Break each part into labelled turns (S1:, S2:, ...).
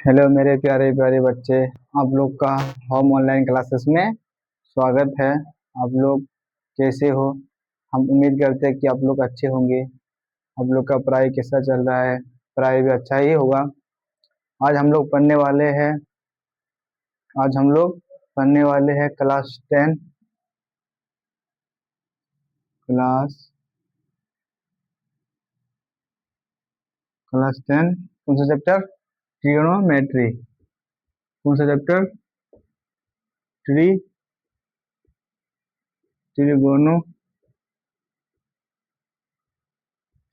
S1: Hello मेरे प्यारे प्यारे बच्चे। आप लोग का होम ऑनलाइन क्लासेस में स्वागत है। आप लोग कैसे हो? हम उम्मीद करते हैं कि आप लोग अच्छे होंगे। आप लोग का पढ़ाई कैसा चल रहा है? पढ़ाई भी अच्छा ही होगा। आज हम लोग पढ़ने वाले हैं आज हम लोग पढ़ने वाले हैं क्लास क्लास 10। कौन सा चैप्टर? ट्रिग्नोमेट्री। कौन सा चैप्टर? Tree ट्रिगोनो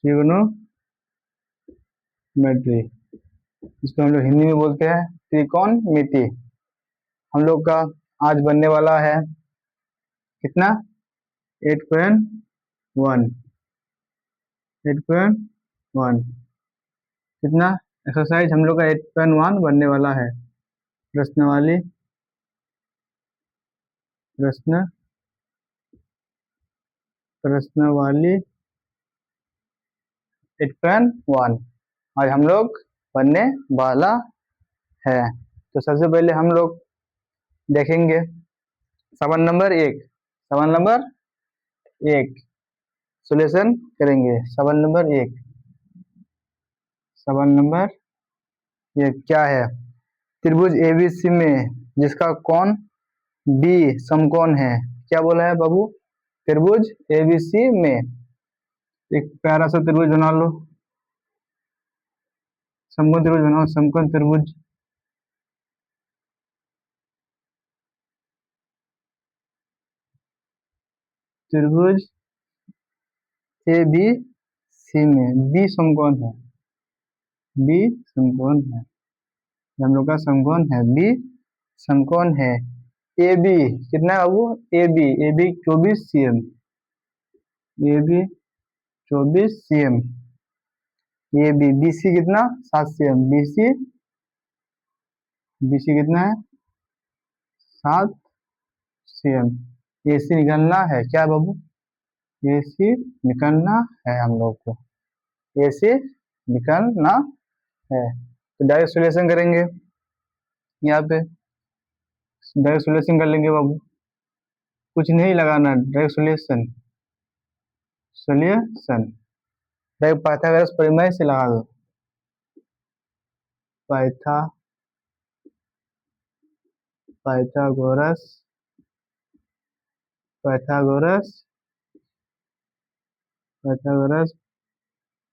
S1: trigonometry. इसको हम लोग हिंदी में बोलते हैं त्रिकोणमिति। हम लोग का आज बनने वाला है कितना? 8.1। 8.1 कितना? एक्सरसाइज हम लोग का 8.1 बनने वाला है। प्रश्नावली प्रश्न प्रश्नावली 8.1 आज हम लोग बनने वाला है। तो सबसे पहले हम लोग देखेंगे सवाल नंबर 1। सवाल नंबर 1 सॉल्यूशन करेंगे। सवाल नंबर 1। सवाल नंबर ये क्या है? त्रिभुज एबीसी में जिसका कोण बी समकोण है। क्या बोला है बाबू? त्रिभुज एबीसी में एक प्यारा सा त्रिभुज बना लो। समकोण त्रिभुज बनाओ। समकोण त्रिभुज त्रिभुज एबीसी में बी समकोण है। बी समकोण है। हम लोग का समकोण है। बी समकोण है। ए बी कितना है बाबू? A B 24 cm। A B 24 cm। A B B C कितना? 7 cm। बी सी कितना है? 7 cm। ए सी निकालना है क्या बाबू? ए सी निकालना है हम लोग को। ए सी निकालना है तो डायरेक्ट सॉल्यूशन करेंगे। यहाँ पे डायरेक्ट सॉल्यूशन कर लेंगे बाबू। कुछ नहीं लगाना, direct solution. Solution direct Pythagoras प्रमेय से लगा दो। पाइथागोरस पाइथागोरस पाइथागोरस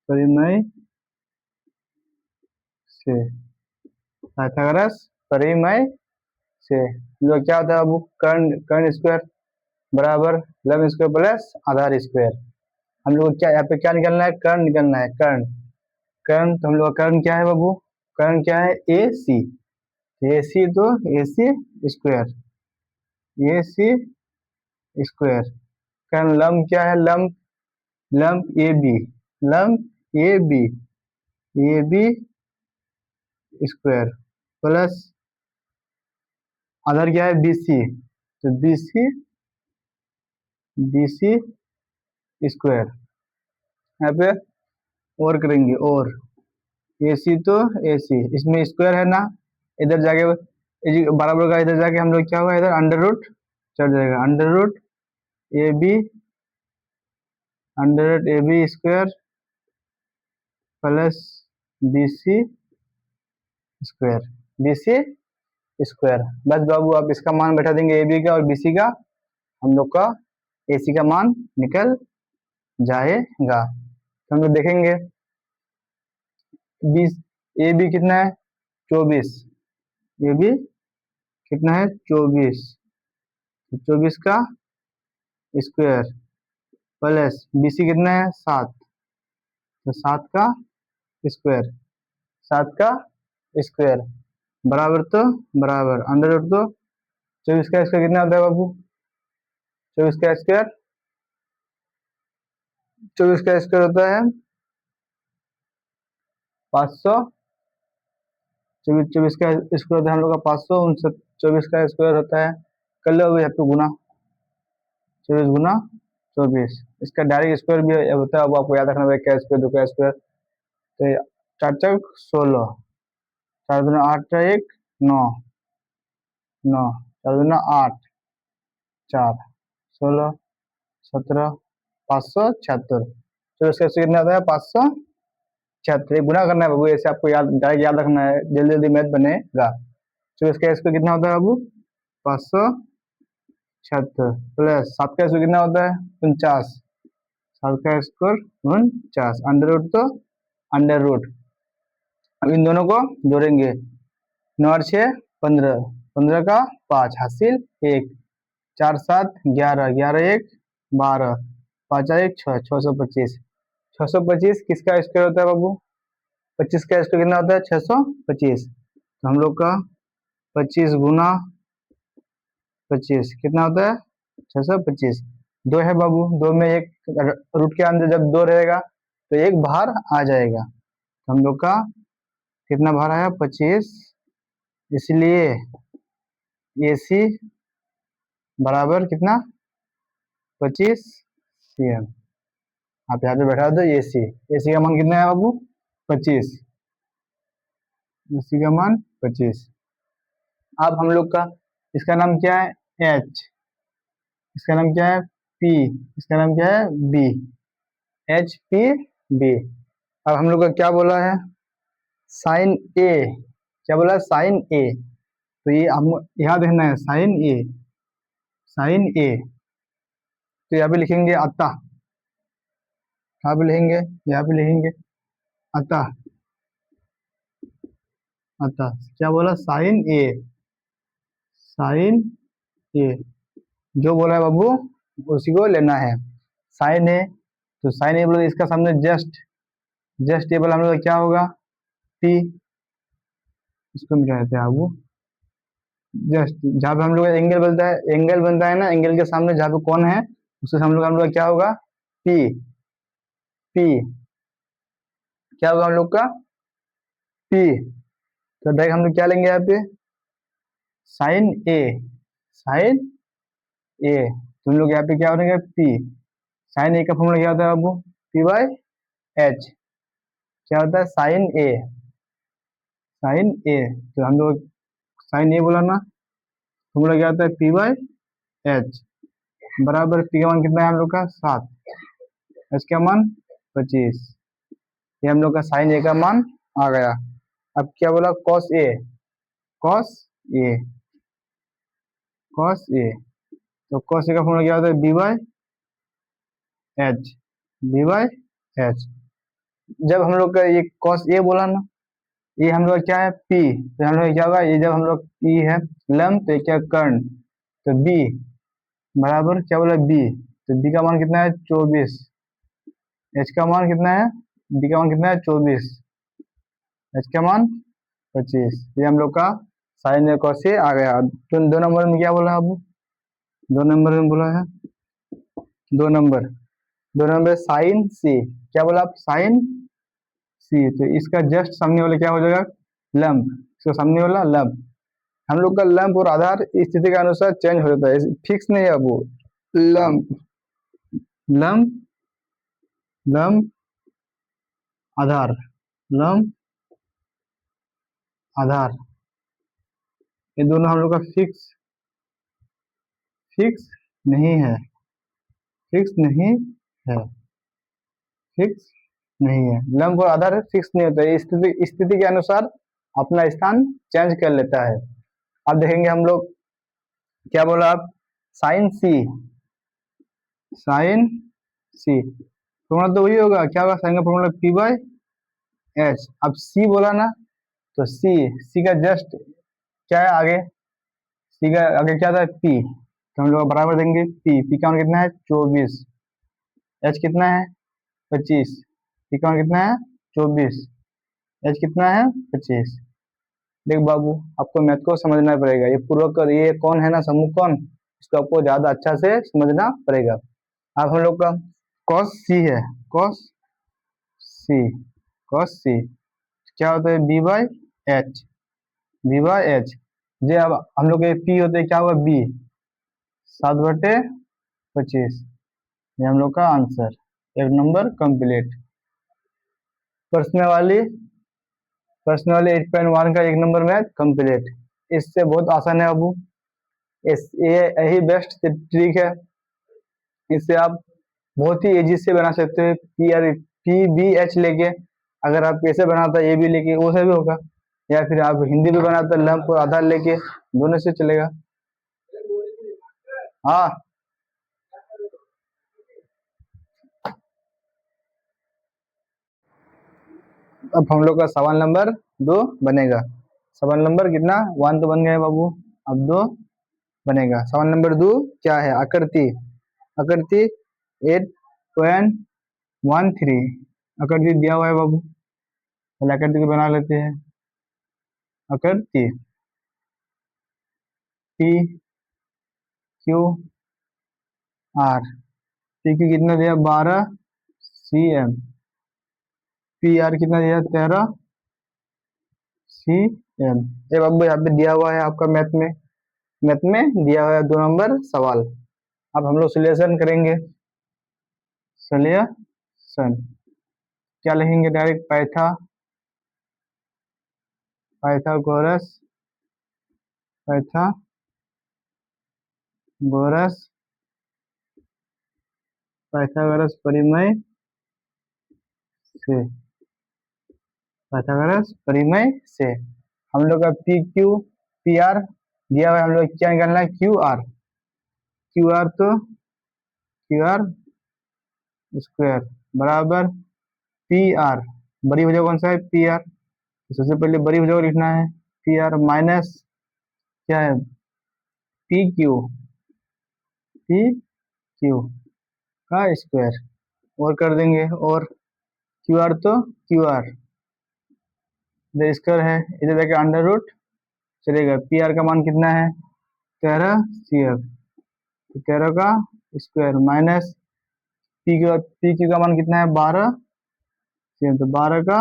S1: प्रमेय से। पाइथागोरस प्रमेय से जो क्या होता है बाबू? कर्ण स्क्वायर बराबर लंब स्क्वायर प्लस आधार स्क्वायर। हम लोग क्या यहाँ पे क्या निकलना है? कर्ण निकलना है। कर्ण कर्ण तो हम लोग का कर्ण क्या है बाबू? कर्ण क्या है? ए सी। ए सी तो ए सी स्क्वायर। ए सी स्क्वायर। कर्ण लंब क्या है? लंब लंब ए बी। लंब ए बी स्क्वायर प्लस आधार क्या है? B C. तो बी सी स्क्वायर। यहाँ पे और करेंगे। और ए सी तो ए सी इसमें स्क्वायर है ना, इधर जाके बराबर का इधर जाके हम लोग क्या होगा? इधर अंडर रूट चढ़ जाएगा। A B under root A B square plus B C square. B C square. बस बाबू आप इसका मान बैठा देंगे ए बी का और बी सी का। हम लोग का ए सी का मान निकल जाएगा। तो हम लोग देखेंगे बीस ए बी कितना है? 24। ए बी कितना है? 24। 24 का स्क्वायर प्लस बी सी कितना है? 7। तो 7 का स्क्वायर। 7 का स्क्वायर बराबर तो बराबर अंडर रूट तो 24 का स्क्वायर कितना होता है बाबू? 24 का स्क्वायर 24 का स्क्वायर होता है 500। 24 का स्क्वायर होता है हम लोग का 500। 24 का स्क्वायर होता है, कर लो अभी आपको गुना। 24 गुना 24 इसका डायरेक्ट स्क्वायर भी होता है। अब आपको याद रखना है क्या स्क्वायर, दो का स्क्वायर। तो 4 4 16। 4 दूना 8 1 9 9 4 दूना 8 4 16 17 576। चलो इसका कितना आता है 576। गुना करना है बाबू, ऐसे आपको डायरेक्ट याद रखना है, जल्दी जल्दी मैथ बनेगा। चलो इसका स्क्वायर कितना होता है बाबू 576 प्लस 7 का स्क्वायर कितना होता है 49। 7 का स्क्वायर 49 अंडर रूट तो अंडर रूट। अब इन दोनों को जोड़ेंगे 9 और 6 15 15 का 5 हासिल 1 4 7 11 11 1 12 5 1 6 625। 625 किसका स्क्वायर होता है बाबू 25 का स्क्वायर कितना होता है 625। तो हम लोग का 25 गुना 25 कितना होता है 625। 2 है बाबू, 2 में एक रूट के अंदर जब 2 रहेगा तो एक बाहर आ जाएगा। तो हम लोग का कितना बाहर आया 25, इसलिए AC बराबर कितना 25 cm। आप यहाँ पे बैठा दो AC। AC का मान कितना है बाबू 25। AC का मान 25। अब हम लोग का इसका नाम क्या है H, इसका नाम क्या है P, इसका नाम क्या है B, HPB। अब हम लोग का क्या बोला है साइन A, क्या बोला है साइन A। तो ये हम यहाँ देखना है साइन A, साइन A। तो यहाँ पे लिखेंगे अतः, यहाँ पे लिखेंगे, यहाँ पे लिखेंगे अतः, अतः क्या बोला साइन A, साइन A जो बोला है बाबू उसी को लेना है। साइन A, तो साइन A बोला इसका सामने जस्ट, जस्ट ये बोला हम लोग क्या होगा P, इसको मिटा देते हैं बाबू। जस्ट जहाँ पे हम लोग एंगल बनता है, एंगल बनता है ना, एंगल के सामने जहाँ पे कौन है उससे हम लोग क्या होगा P, P क्या होगा हम लोग का P। तो डायरेक्ट हम लोग क्या लेंगे यहाँ पे साइन A, साइन A। तो हम लोग यहाँ पे क्या बनेगा P। साइन A का फॉर्मूला क्या होता है बाबू P/H, क्या होता है साइन A, साइन A। तो हम लोग साइन A बोला ना, फॉर्मूला क्या होता है P/H बराबर P का मान कितना है हम लोग का 7, H का मान 25। ये हम लोग का साइन A का मान आ गया। अब क्या बोला cos A, cos A, cos A। तो cos A का फॉर्मूला क्या होता है B/H, B/H। जब हम लोग का ये cos A बोला ना, ये हम लोग क्या है P, तो हम लोग क्या होगा ये जब हम लोग P है लंब तो क्या कर्ण, तो B बराबर क्या बोला B। तो B का मान कितना है 24, H का मान कितना है B का मान कितना है 24, H का मान 25। ये हम लोग का साइन cos A आ गया। तो 2 नंबर में क्या बोला अब 2 नंबर में बोला है 2 नंबर साइन C, क्या बोला आप साइन C। तो इसका जस्ट सामने वाला क्या हो जाएगा लंब, इसका सामने वाला लंब। हम लोग का लंब और आधार स्थिति के अनुसार चेंज हो जाता है, फिक्स नहीं है वो। लंब, लंब, लंब आधार, लंब आधार, ये दोनों हम लोग का फिक्स, फिक्स नहीं है, फिक्स नहीं है, फिक्स नहीं है। लंब और आधार फिक्स नहीं होता है, स्थिति स्थिति के अनुसार अपना स्थान चेंज कर लेता है। अब देखेंगे हम लोग क्या बोला आप sine C, sine C formula तो वही होगा, क्या होगा साइन का फॉर्मूला P/H। अब C बोला ना, तो C का जस्ट क्या है आगे, C का आगे क्या था P, तो हम लोग बराबर देंगे P का मान कितना है 24, H कितना है 25, P का मान कितना है 24, H कितना है 25। देख बाबू आपको मैथ को समझना पड़ेगा, ये पूर्वक ये कौन है ना समूह कौन, इसको आपको ज्यादा अच्छा से समझना पड़ेगा। अब हम लोग का cos C है, cos C, cos C क्या होता है B/H, B/H। जे अब हम लोग के P होते क्या हुआ B 7/25। ये हम लोग का आंसर, 1 नंबर कंप्लीट। प्रश्न वाले 8.1 का 1 नंबर मैथ कंप्लीट। इससे बहुत आसान है बाबू, ये यही बेस्ट ट्रिक है, इससे आप बहुत ही इजी से बना सकते हो। PBH लेके, अगर आप कैसे बनाता ये भी लेके वो से भी होगा, या फिर आप हिंदी में बनाता लंप और आधार लेके, दोनों से चलेगा। हाँ, अब हम लोग का सवाल नंबर 2 बनेगा। सवाल नंबर कितना 1 तो बन गया बाबू, अब 2 बनेगा। सवाल नंबर 2 क्या है? आकृति, आकृति 8.13 आकृति दिया हुआ है बाबू, पहले आकृति को बना लेते हैं। आकृति P Q R, P Q कितना दिया 12 cm, P R कितना दिया 13 cm। ये बाबू यहाँ पे दिया हुआ है आपका मैथ में दिया हुआ है 2 नंबर सवाल। अब हम लोग सोल्यूशन करेंगे। सोल्यूशन क्या लिखेंगे? डायरेक्ट पाइथागोरस पाइथागोरस परिमेय से, पाइथागोरस परिमेय से हम लोग का पी क्यू पी आर दिया हुआ है, हम लोग क्या निकालना है? क्यू आर तो क्यू आर स्क्वायर बराबर पी आर, बड़ी वजह कौन सा है? पी आर, तो सबसे पहले बड़ी वजह को लिखना है पी आर माइनस क्या है? पी क्यू का स्क्वायर, और कर देंगे, और क्यू आर तो क्यू आर इधर स्क्वायर है, इधर जाके अंडर रूट चलेगा। पी आर का मान कितना है? 13 cm, तो 13 का स्क्वायर माइनस पी क्यू का मान कितना है? 12 cm, तो 12 का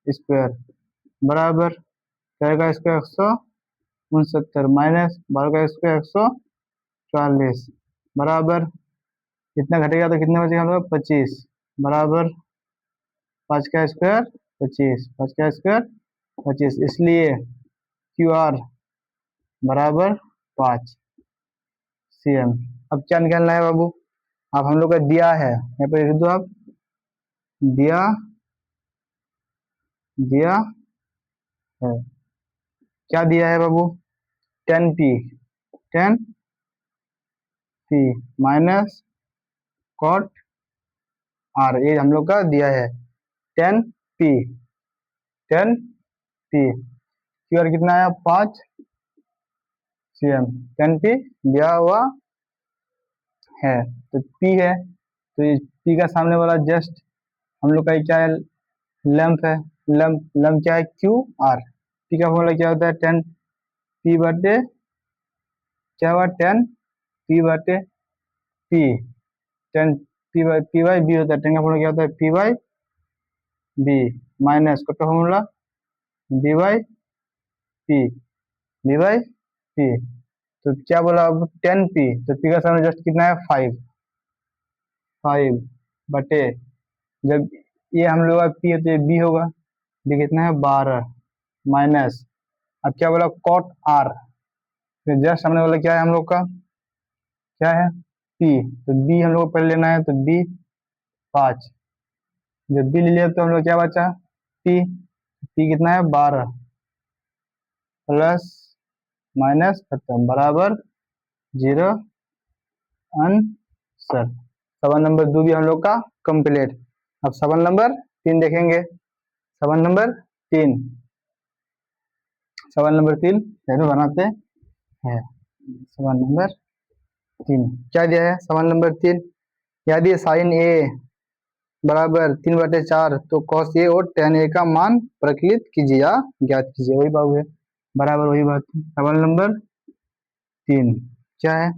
S1: स्क्वायर बराबर 13 का स्क्वायर 169 माइनस 12 का स्क्वायर 144 बराबर कितना घटेगा? तो कितना बचेगा हम लोग? 25 बराबर 5 का स्क्वायर 25, 5 का स्क्वायर 25, इसलिए क्यू आर बराबर 5 cm। अब क्या निकालना है बाबू? अब हम लोग का दिया है, यहाँ पे लिख दो आप, दिया है, क्या दिया है बाबू? 10p माइनस कॉट आर, ये हम लोग का दिया है 10p क्यू आर कितना है? 5 cm, 10p दिया हुआ है, तो p है, तो इस p का सामने वाला जस्ट हम लोग का क्या है? लैंप है, लैंप क्या है? Q R. p का फॉर्मूला क्या होता है? 10p बटे क्या हुआ? 10p 10p बाई बी होता है। 10 का फॉर्मूला क्या होता है? p by B minus cut का फॉर्मूला b बाई p, तो क्या बोला अब? 10p, तो p का सामने जस्ट कितना है? 5 बटे, जब ये हम लोग का p है तो ये b होगा, b कितना है? 12 माइनस, अब क्या बोला? कॉट आर, तो जस्ट सामने वाला क्या है हम लोग का? क्या है? p, तो b हम लोग को पहले लेना है, तो b 5, जब b ले लिया तो हम लोग क्या बचा? p कितना है? 12 प्लस माइनस खत्म बराबर 0 आंसर। सवाल नंबर 2 भी हम लोग का कंप्लीट। अब सवाल नंबर 3 देखेंगे। सवाल नंबर 3, सवाल नंबर 3 बनाते हैं। सवाल नंबर 3 क्या दिया है? सवाल नंबर 3 यदि साइन ए बराबर 3/4 तो कॉस ए और tan ए का मान प्रकलित कीजिए या ज्ञात कीजिए, वही बाबू है, बराबर वही बात है। सवाल नंबर 3 क्या है?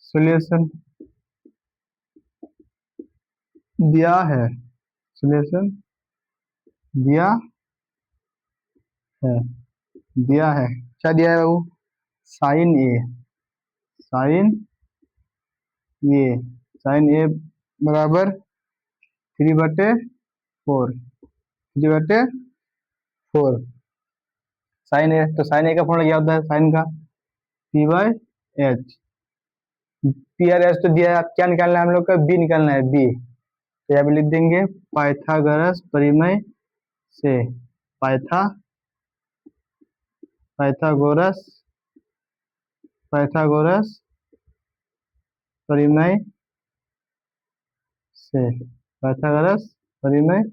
S1: सोल्यूशन दिया है, सोल्यूशन दिया है, क्या दिया है बाबू? साइन ए, साइन ए साइन ए बराबर 3/4, 3/4 4 साइन ए, तो साइन ए का फॉर्मूला क्या होता है साइन का, P by H. P R H तो दिया है, आप क्या निकालना है हम लोग का, बी निकालना है, बी। तो यहाँ पे लिख देंगे पाइथागोरस परिमेय से, पाइथा पाइथागोरस पाइथागोरस परिमेय से, पाइथागोरस परिमेय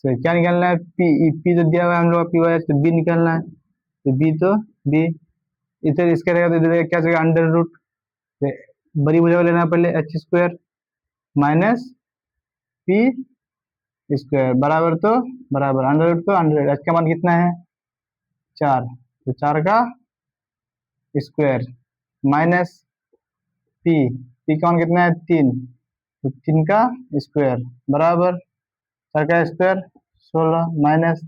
S1: से क्या निकालना है, पी। पी तो दिया हुआ है हम लोग का पी बाई एच, तो बी निकालना है, तो बी तो बी, इधर इसका रहेगा तो इधर क्या रहेगा अंडर रूट, बड़ी भुजा लेना है पहले, H square minus P square बराबर, तो बराबर अंडर रूट, तो अंडर रूट, एच का मान कितना है 4, तो 4 का स्क्वायर माइनस पी, पी का मान कितना है 3, तो 3 का स्क्वायर बराबर 4 का स्क्वायर 16 माइनस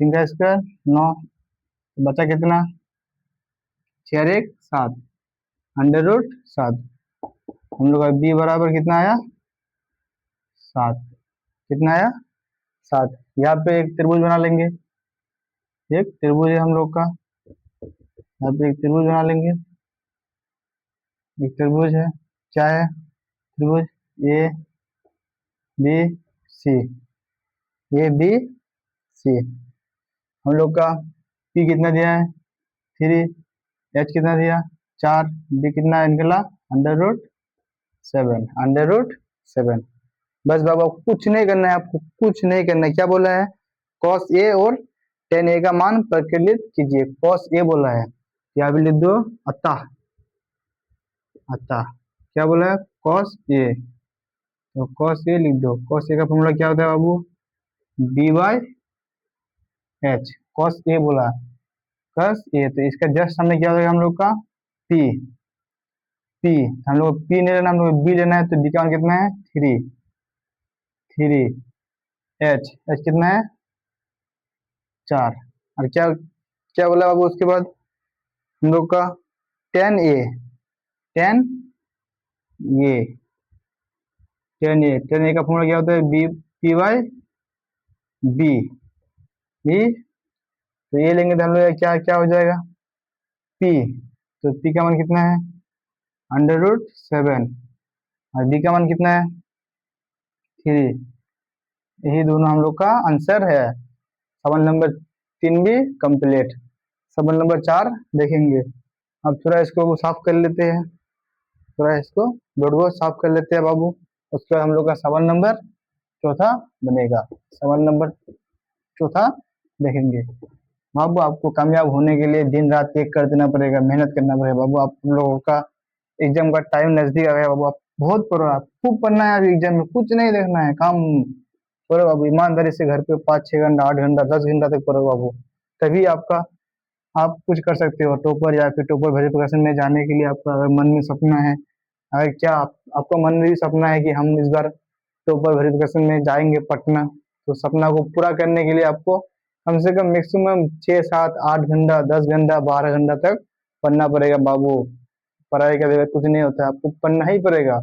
S1: 3 का स्क्वायर 9, तो बचा कितना 6 1 7 अंडर रूट 7। हम लोग का बी बराबर कितना आया 7, कितना आया 7। यहाँ पे एक त्रिभुज बना लेंगे, एक त्रिभुज है हम लोग का, यहाँ पे एक त्रिभुज बना लेंगे, एक त्रिभुज है, क्या है त्रिभुज A B C, A B C. हम लोग का पी कितना दिया है 3, एच कितना दिया 4, बी कितना निकला अंडर रूट 7, अंडर रूट 7। बस बाबा कुछ नहीं करना है, आपको कुछ नहीं करना है, क्या बोला है कॉस ए और टेन ए का मान प्रकलित कीजिए, कॉस ए बोला है, यहाँ पे लिख दो अतः, अतः क्या बोला है कॉस ए, तो कॉस ए लिख दो, कॉस ए का फॉर्मूला क्या होता है बाबू, B by H, cos A बोला कॉस ए, तो इसका जस्ट सामने क्या होगा हम लोग का पी, पी हम लोग पी नहीं लेना, हम लोग बी लेना है, तो बी का मान कितना है 3, 3 एच, एच कितना है 4, और क्या क्या बोला बाबू उसके बाद हम लोग का 10 ए, 10 ए, 10 ए, 10 ए का फॉर्मूला क्या होता है B, P by B, B, तो ये लेंगे तो हम लोग क्या क्या हो जाएगा पी, तो पी का मान कितना है अंडर रूट 7, और बी का मान कितना है 3, यही दोनों हम लोग का आंसर है। सवाल नंबर 3 भी कंप्लीट। सवाल नंबर 4 देखेंगे। अब थोड़ा इसको साफ कर लेते हैं, थोड़ा इसको बोर्ड को साफ कर लेते हैं बाबू, उसके बाद हम लोग का सवाल नंबर चौथा बनेगा। सवाल नंबर चौथा देखेंगे। बाबू आपको कामयाब होने के लिए दिन रात एक कर देना पड़ेगा, मेहनत करना पड़ेगा बाबू। आप लोगों का एग्जाम का टाइम नजदीक आ गया बाबू, आप बहुत पढ़ो, आप खूब पढ़ना है एग्जाम में, कुछ नहीं देखना है, काम पढ़ो बाबू ईमानदारी से, घर पे 5 6 घंटा 8 घंटा 10 घंटा तक पढ़ो बाबू, तभी आपका आप कुछ कर सकते हो टॉपर या फिर टॉपर वेरिफिकेशन में जाने के लिए। आपका अगर मन में सपना है, अगर क्या आपका मन में भी सपना है कि हम इस बार टॉपर वेरिफिकेशन में जाएंगे पटना, तो सपना को पूरा करने के लिए आपको कम से कम मैक्सिमम 6 7 8 घंटा 10 घंटा 12 घंटा तक पढ़ना पड़ेगा बाबू। पढ़ाई का बगैर कुछ नहीं होता है, आपको पढ़ना ही पड़ेगा।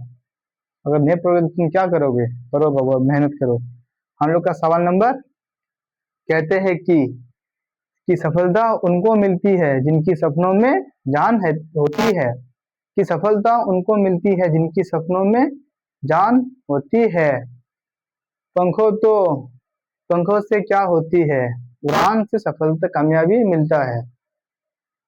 S1: अगर नहीं पढ़ोगे तो तुम क्या करोगे, करो बाबू मेहनत करो। हम लोग का सवाल नंबर कहते हैं कि सफलता उनको मिलती है जिनकी सपनों में जान है होती है, कि सफलता उनको मिलती है जिनकी सपनों में जान होती है। पंखों तो पंखों से क्या होती है, उड़ान से सफलता कामयाबी मिलता है।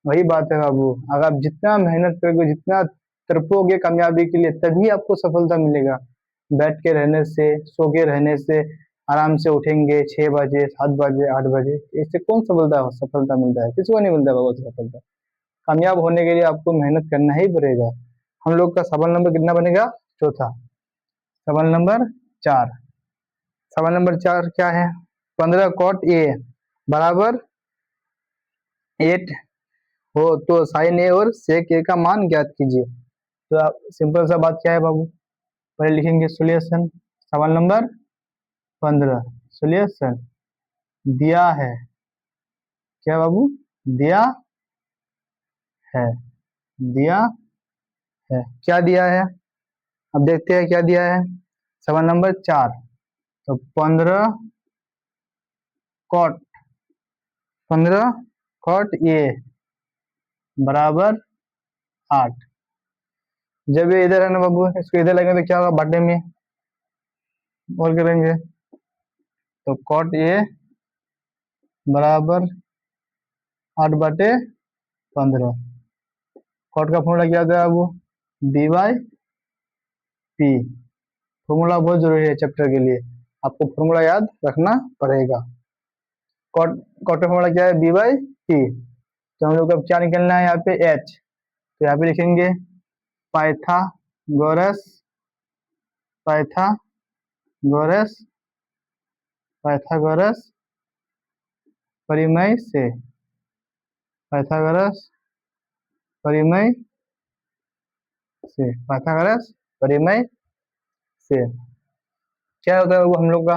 S1: वही बात है बाबू, अगर आप जितना मेहनत करोगे, जितना तड़पोगे कामयाबी के लिए, तभी आपको सफलता मिलेगा। बैठ के रहने से, सो के रहने से, आराम से उठेंगे 6 बजे 7 बजे 8 बजे, इससे कौन सफलता मिलता है, किसी को नहीं मिलता बाबू सफलता। कामयाब होने के लिए आपको मेहनत करना ही पड़ेगा। हम लोग का सवाल नंबर कितना बनेगा चौथा। सवाल नंबर 4, सवाल नंबर 4 क्या है, 15 कॉट ए बराबर 8 हो तो साइन ए और सेक ए का मान ज्ञात कीजिए। तो आप सिंपल सा बात क्या है बाबू, पहले लिखेंगे सोल्यूशन। सवाल नंबर 15 सोल्यूशन दिया है, क्या बाबू दिया है, दिया है, क्या दिया है, अब देखते हैं क्या दिया है। सवाल नंबर 4, तो 15 कॉट 15 कॉट ए बराबर 8। जब ये इधर है ना बाबू, इसको इधर लगेंगे तो क्या होगा, बाटे में और करेंगे तो कॉट ए बराबर 8/15। कॉट का फॉर्मूला क्या होता है बाबू, बी बाई पी। फॉर्मूला बहुत जरूरी है चैप्टर के लिए, आपको फॉर्मूला याद रखना पड़ेगा। कॉट कॉट का फॉर्मूला क्या है, बी बाई पी। तो हम लोग को अब क्या निकलना है यहाँ पे, एच। तो यहाँ पे लिखेंगे पाइथागोरस पाइथागोरस पाइथागोरस परिमेय से, पाइथागोरस परिमेय से, पाइथागोरस परिमेय से क्या होता है वो हम लोग का,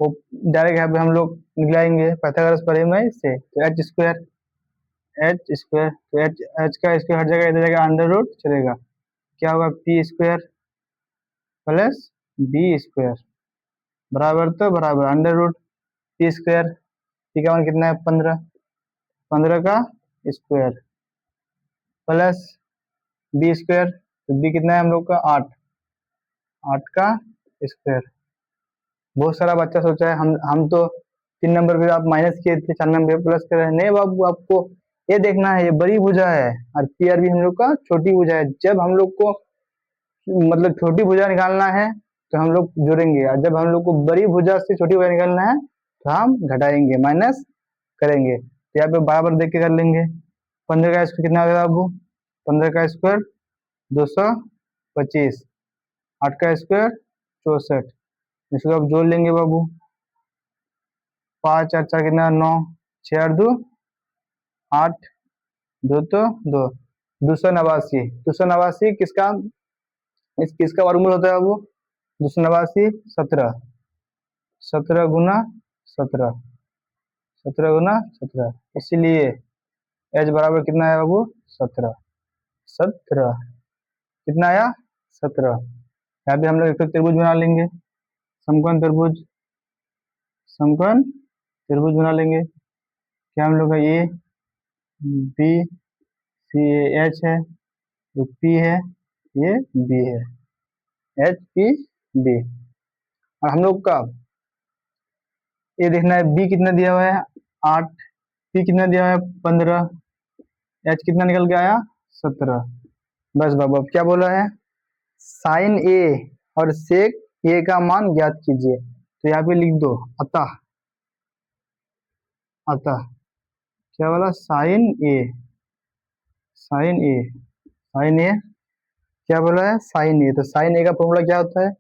S1: वो डायरेक्ट यहाँ पे हम लोग निकलाएंगे पाइथागोरस परिमेय से। तो एच स्क्वायर तो एच का स्क्वायर हर जगह, इधर जगह अंडर रूट चलेगा, क्या होगा, P square plus B square बराबर, तो बराबर under root P square, P का मान कितना है 15, 15 का स्क्वायर प्लस बी स्क्वायर, तो बी कितना है हम लोग का 8, 8 का स्क्वायर। बहुत सारा बच्चा सोचा है हम तो 3 नंबर पे आप माइनस किए थे, 4 नंबर पे प्लस कर रहे हैं। नहीं बाबू, आपको ये देखना है, ये बड़ी भुजा है और पी आर भी हम लोग का छोटी भुजा है। जब हम लोग को मतलब छोटी भुजा निकालना है तो हम लोग जोड़ेंगे, और जब हम लोग को बड़ी भुजा से छोटी भुजा निकालना है तो हम घटाएंगे, माइनस करेंगे। तो यहाँ पे बराबर देख के कर लेंगे। 15 का स्क्वायर कितना होगा बाबू, 15 का स्क्वायर 225, 8 का स्क्वायर 64। इसको आप जोड़ लेंगे बाबू, 5 4 4 कितना 9, 6 8 2 8, 2 तो 2, 289। 289 किसका, किसका वर्गमूल होता है बाबू, 289 17, 17 गुना 17, 17 गुना 17, इसीलिए एच बराबर कितना है बाबू, 17, 17 कितना आया 17। यहाँ पे हम लोग एक त्रिभुज बना लेंगे, समकोण त्रिभुज, समकोण त्रिभुज बना लेंगे। क्या हम लोग का, ए बी सी एच है, जो पी है ये बी है, एच पी बी। और हम लोग का ये देखना है, बी कितना दिया हुआ है 8, पी कितना दिया हुआ है 15, एच कितना निकल के आया 17। बस बाबू अब क्या बोला है, साइन ए और सेक ए का मान ज्ञात कीजिए। तो यहाँ पे लिख दो अतः, अतः क्या बोला, साइन ए, साइन ए, साइन ए क्या बोला है, साइन ए। तो साइन ए का फॉर्मूला क्या होता है,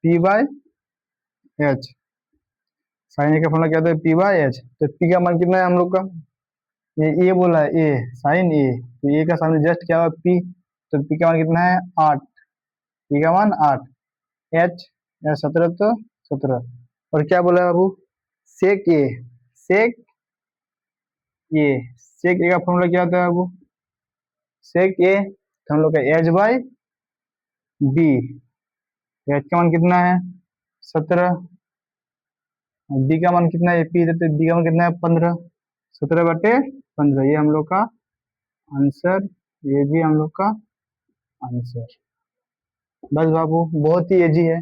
S1: पी बाय एच। साइन ए का फॉर्मूला क्या होता है, पी बाय एच। तो पी का मान कितना है हम लोग का, ये ए बोला है, ए साइन ए, तो ए का सामने जस्ट क्या हुआ पी, तो पी का मान कितना है 8, पी का मान 8, एच 17 तो 17। और क्या बोला है बाबू, सेक ए, सेक ए, सेक ए का फॉर्मूला क्या होता है बाबू, सेक ए तो हम लोग का एच बाई बी, एच का मान कितना है 17, बी का मान कितना है, पी देते बी का मान कितना है 15, 17/15, ये हम लोग का आंसर, ये भी हम लोग का आंसर। बस बाबू बहुत ही इजी है,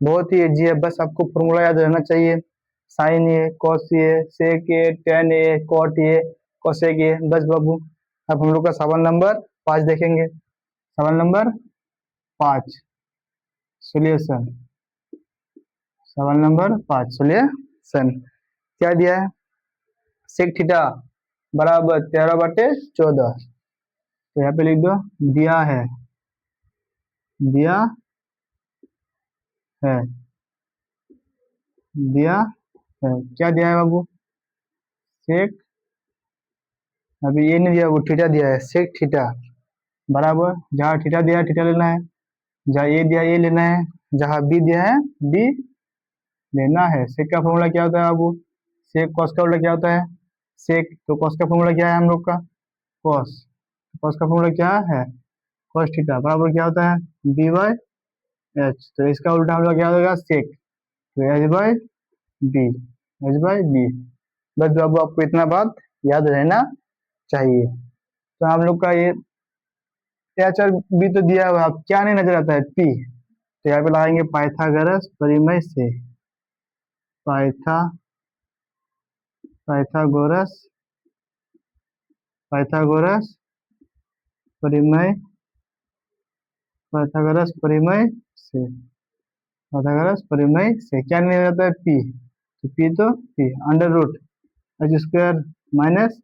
S1: बहुत ही इजी है, बस आपको फॉर्मूला याद रहना चाहिए, sine A cos A sec A tan A cot A cosec A. बस बाबू अब हम लोग का सवाल नंबर 5 देखेंगे। सवाल नंबर 5 सोल्यूशन, सवाल नंबर 5 सोल्यूशन क्या दिया है, सेक थीटा बराबर 13/14। तो यहाँ पे लिख दो दिया है, दिया है, दिया है, क्या दिया है बाबू, सेक, अभी ये नहीं दिया, वो थीटा दिया है, सेक थीटा बराबर, जहाँ थीटा दिया है थीटा लेना है, जहाँ ए दिया है ए लेना है, जहाँ बी दिया है बी लेना है। सेक का फॉर्मूला क्या होता है बाबू, सेक कॉस का फॉर्मूला क्या होता है, सेक तो कॉस का फॉर्मूला क्या है हम लोग का, कॉस, कॉस का फॉर्मूला क्या है, कॉस थीटा बराबर क्या होता है बी बाई एच। तो इसका उल्टा हम लोग क्या होगा सेक, तो H by B, H by B. बस बाबू आपको इतना बात याद रहना चाहिए। तो हम लोग का ये एच और बी तो दिया हुआ है, अब क्या नहीं नजर आता है, पी। तो यहाँ पे लगाएंगे पाइथागोरस परिमेय से, पाइथागोरस पाइथागोरस परिमेय, पाइथागोरस परिमेय से, पाइथागोरस परिमेय से क्या नहीं रहता है, पी। तो P under root H square minus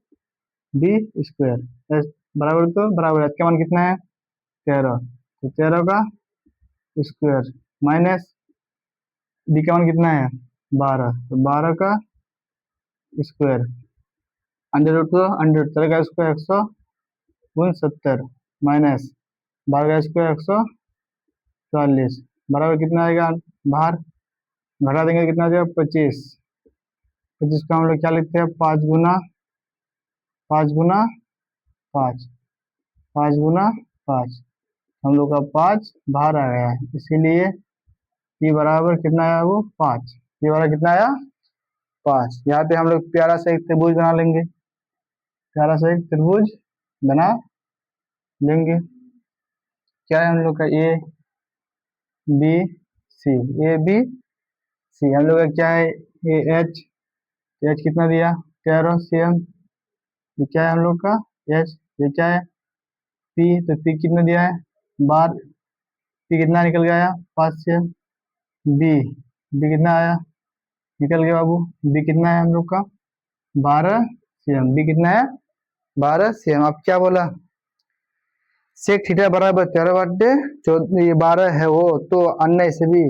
S1: B square, H बराबर तो बराबर, एच का मान कितना है 13, तो 13 का स्क्वायर माइनस बी का मान कितना है 12, तो 12 का स्क्वायर अंडर रूट तो अंडर रूट 13 का स्क्वायर 170 माइनस 12 का स्क्वायर 140 बराबर कितना आएगा, बाहर घटा देंगे तो कितना आ जाएगा 25। 25 का हम लोग क्या लिखते हैं, 5 गुना 5 गुना 5, 5 गुना 5, हम लोग का 5 बाहर आ गया है, इसीलिए ये बराबर कितना आया, वो 5। ये बराबर कितना आया 5। यहाँ पे हम लोग प्यारा सा एक त्रिभुज बना लेंगे, प्यारा सा एक त्रिभुज बना लेंगे। क्या है हम लोग का, A B C, A B C. हम लोग का क्या है, ए एच, एच कितना दिया 13 cm, ये क्या है हम लोग का एच, ये क्या है पी, तो पी कितना दिया है 12, पी कितना निकल गया 5 cm। बी, बी कितना आया, निकल गया बाबू, बी कितना है हम लोग का 12 cm, बी कितना है 12 cm। अब क्या बोला, सेक थीटा बराबर 13 बटे 14, ये 12 है वो, तो अन्य से भी